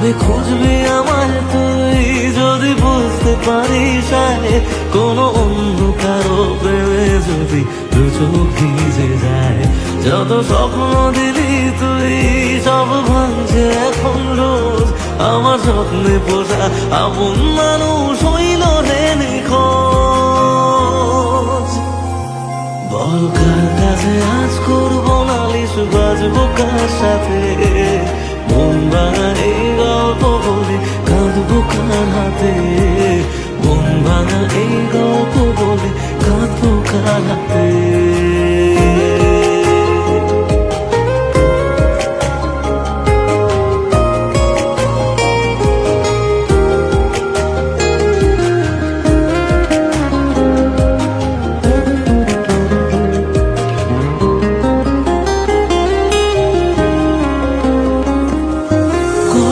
কবে খুঁজবি আমায় তুই, যদি বুঝতে পারিস কোনো অন্য কারো প্রেমে যদি দু চোখ ভিজে যায়। যত স্বপ্ন দিলি তুই সব ভাঙছে এখন রোজ, আমার স্বপ্নে পোষা আপন মানুষ হইল রে নিখোঁজ। বল কার কাছে আজ করবো নালিশ, বাজবো কার সাথে, মন বাড়ায়